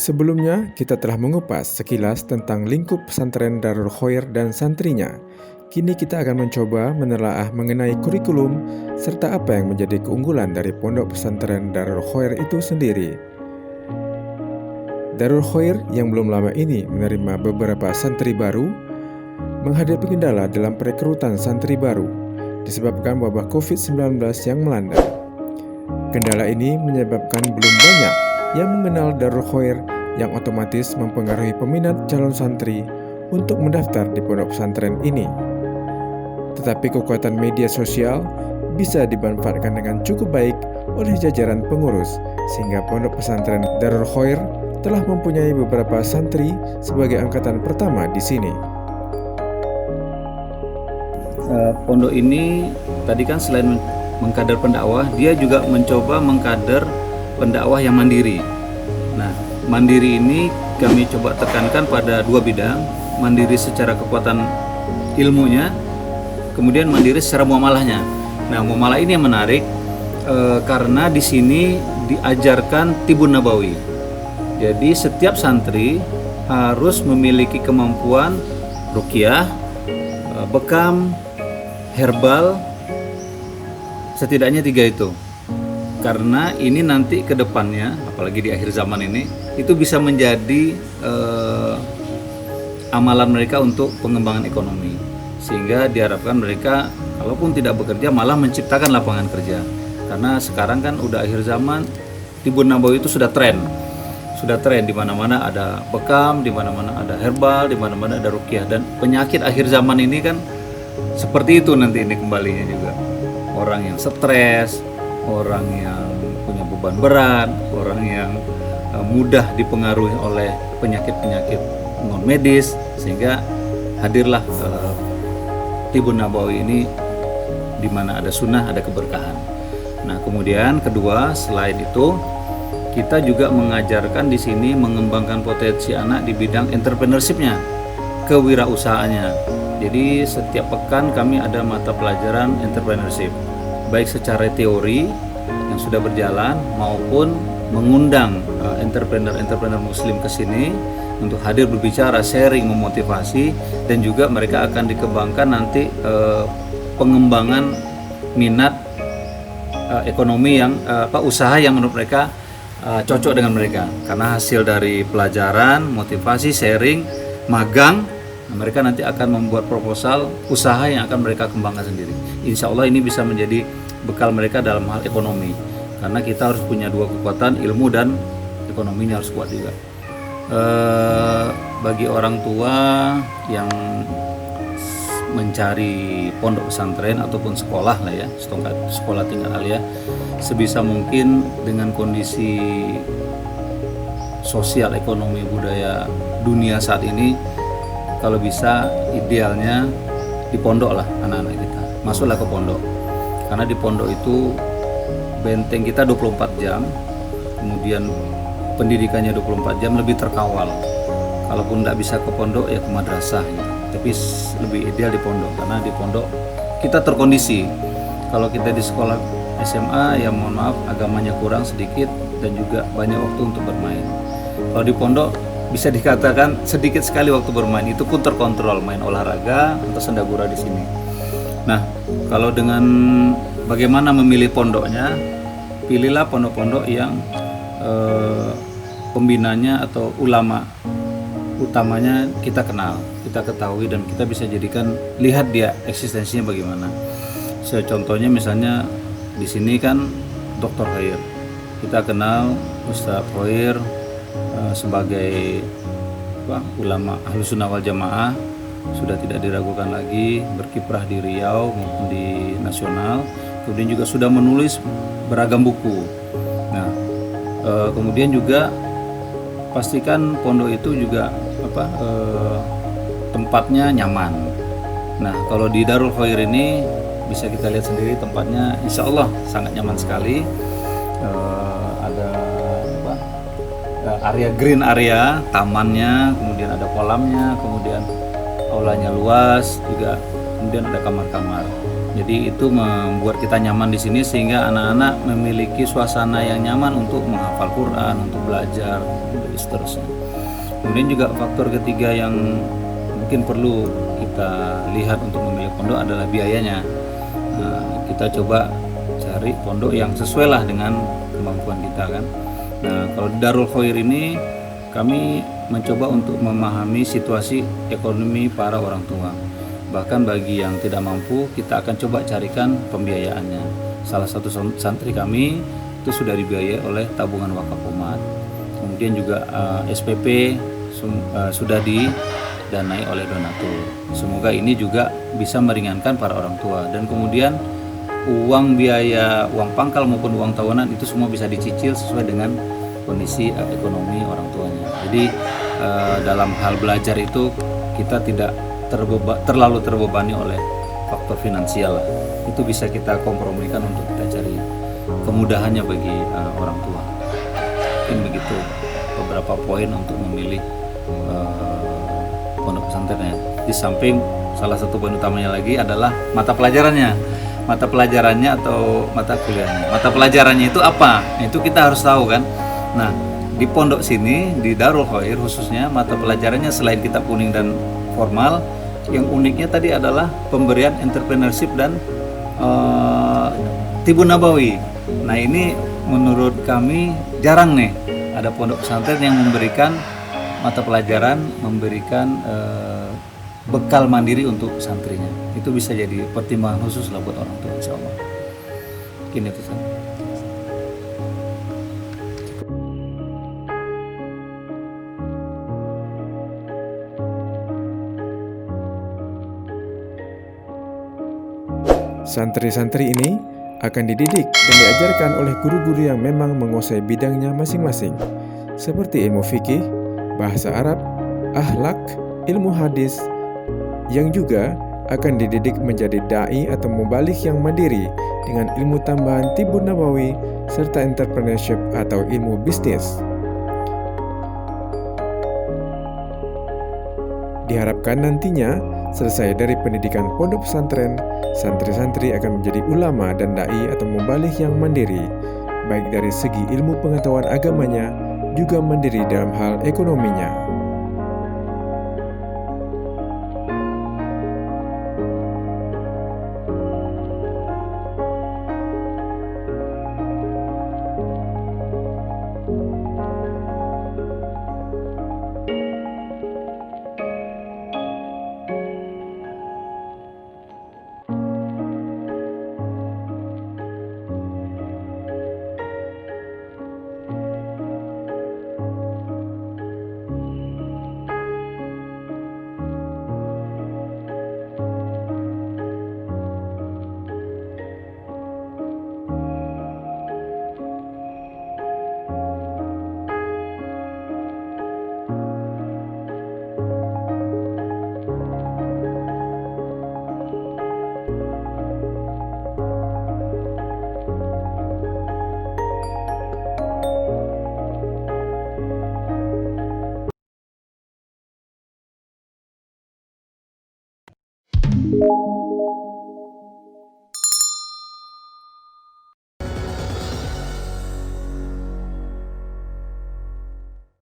Sebelumnya, kita telah mengupas sekilas tentang lingkup pesantren Darul Khoir dan santrinya. Kini kita akan mencoba menelaah mengenai kurikulum serta apa yang menjadi keunggulan dari pondok pesantren Darul Khoir itu sendiri. Darul Khoir yang belum lama ini menerima beberapa santri baru menghadapi kendala dalam perekrutan santri baru disebabkan wabah COVID-19 yang melanda. Kendala ini menyebabkan belum banyak yang mengenal Darul Khoir, yang otomatis mempengaruhi peminat calon santri untuk mendaftar di pondok pesantren ini. Tetapi kekuatan media sosial bisa dimanfaatkan dengan cukup baik oleh jajaran pengurus, sehingga pondok pesantren Darul Khoir telah mempunyai beberapa santri sebagai angkatan pertama di sini. Pondok ini tadi kan selain mengkader pendakwah, dia juga mencoba mengkader pendakwah yang mandiri. Nah, mandiri ini kami coba tekankan pada dua bidang, mandiri secara kekuatan ilmunya, kemudian mandiri secara muamalahnya. Nah, muamalah ini yang menarik karena di sini diajarkan tibun nabawi. Jadi setiap santri harus memiliki kemampuan ruqyah, bekam, herbal, setidaknya 3 itu. Karena ini nanti ke depannya, apalagi di akhir zaman ini, itu bisa menjadi amalan mereka untuk pengembangan ekonomi. Sehingga diharapkan mereka, kalaupun tidak bekerja, malah menciptakan lapangan kerja. Karena sekarang kan udah akhir zaman, tibun nabawi itu sudah tren. Sudah tren, di mana-mana ada bekam, di mana-mana ada herbal, di mana-mana ada ruqyah. Dan penyakit akhir zaman ini kan seperti itu nanti ini kembalinya juga. Orang yang stres, orang yang punya beban berat, orang yang mudah dipengaruhi oleh penyakit-penyakit non medis, sehingga hadirlah tibun nabawi ini di mana ada sunnah, ada keberkahan. Nah, kemudian kedua, selain itu kita juga mengajarkan di sini mengembangkan potensi anak di bidang entrepreneurship-nya, kewirausahaannya. Jadi setiap pekan kami ada mata pelajaran entrepreneurship, baik secara teori yang sudah berjalan maupun mengundang entrepreneur muslim ke sini untuk hadir berbicara, sharing, memotivasi, dan juga mereka akan dikembangkan nanti pengembangan minat ekonomi yang usaha yang menurut mereka cocok dengan mereka. Karena hasil dari pelajaran, motivasi, sharing, magang, mereka nanti akan membuat proposal usaha yang akan mereka kembangkan sendiri. Insya Allah ini bisa menjadi bekal mereka dalam hal ekonomi, karena kita harus punya dua kekuatan, ilmu dan ekonominya harus kuat juga. Bagi orang tua yang mencari pondok pesantren ataupun sekolah lah ya, sekolah tingkat alia, sebisa mungkin dengan kondisi sosial, ekonomi, budaya dunia saat ini, kalau bisa idealnya di pondok lah anak-anak kita, masuklah ke pondok. Karena di pondok itu benteng kita 24 jam, kemudian pendidikannya 24 jam, lebih terkawal. Kalaupun tidak bisa ke pondok ya ke madrasah gitu. Tapi lebih ideal di pondok, karena di pondok kita terkondisi. Kalau kita di sekolah SMA ya mohon maaf agamanya kurang sedikit dan juga banyak waktu untuk bermain. Kalau di pondok bisa dikatakan sedikit sekali waktu bermain, itu pun terkontrol, main olahraga atau sendagura di sini. Nah, kalau dengan bagaimana memilih pondoknya, pilihlah pondok-pondok yang pembinanya atau ulama utamanya kita kenal, kita ketahui, dan kita bisa jadikan lihat dia eksistensinya bagaimana. Contohnya misalnya di sini kan Dr. Khair, kita kenal Ustaz Khair sebagai ulama Ahlus Sunnah wal Jamaah, sudah tidak diragukan lagi, berkiprah di Riau maupun di nasional. Kemudian juga sudah menulis beragam buku. Nah, kemudian juga pastikan pondok itu juga tempatnya nyaman. Nah, kalau di Darul Khoir ini bisa kita lihat sendiri tempatnya, insya Allah sangat nyaman sekali. Ada area green area, tamannya, kemudian ada kolamnya, kemudian aulanya luas juga, kemudian ada kamar-kamar. Jadi itu membuat kita nyaman di sini, sehingga anak-anak memiliki suasana yang nyaman untuk menghafal Quran, untuk belajar. seterusnya. Kemudian juga faktor ketiga yang mungkin perlu kita lihat untuk memilih pondok adalah biayanya. Kita coba cari pondok yang sesuai lah dengan kemampuan kita kan. Nah, kalau di Darul Khair ini kami mencoba untuk memahami situasi ekonomi para orang tua. Bahkan bagi yang tidak mampu, kita akan coba carikan pembiayaannya. Salah satu santri kami itu sudah dibiayai oleh tabungan wakaf umat. Kemudian juga SPP sudah didanai oleh donatur. Semoga ini juga bisa meringankan para orang tua. Dan kemudian uang pangkal maupun uang tahunan itu semua bisa dicicil sesuai dengan kondisi ekonomi orang tuanya. Jadi dalam hal belajar itu kita tidak terlalu terbebani oleh faktor finansial lah. Itu bisa kita kompromikan untuk kita cari kemudahannya bagi orang tua. Mungkin begitu beberapa poin untuk memilih pondok pesantren ya. Di samping salah satu poin utamanya lagi adalah mata pelajarannya atau mata kuliahnya. Mata pelajarannya itu apa? Itu kita harus tahu kan. Nah, di pondok sini di Darul Khair khususnya mata pelajarannya selain kitab kuning dan formal, yang uniknya tadi adalah pemberian entrepreneurship dan Tibun Nabawi. Nah, ini menurut kami jarang nih ada pondok pesantren yang memberikan mata pelajaran, memberikan bekal mandiri untuk santrinya. Itu bisa jadi pertimbangan khusus lah buat orang tua, insya Allah. Mungkin itu saja. Santri-santri ini akan dididik dan diajarkan oleh guru-guru yang memang menguasai bidangnya masing-masing, seperti ilmu fikih, bahasa Arab, akhlak, ilmu hadis, yang juga akan dididik menjadi da'i atau mubalik yang mandiri dengan ilmu tambahan Tibun Nabawi serta entrepreneurship atau ilmu bisnis. Diharapkan nantinya selesai dari pendidikan pondok pesantren, santri-santri akan menjadi ulama dan da'i atau mubalik yang mandiri, baik dari segi ilmu pengetahuan agamanya, juga mandiri dalam hal ekonominya.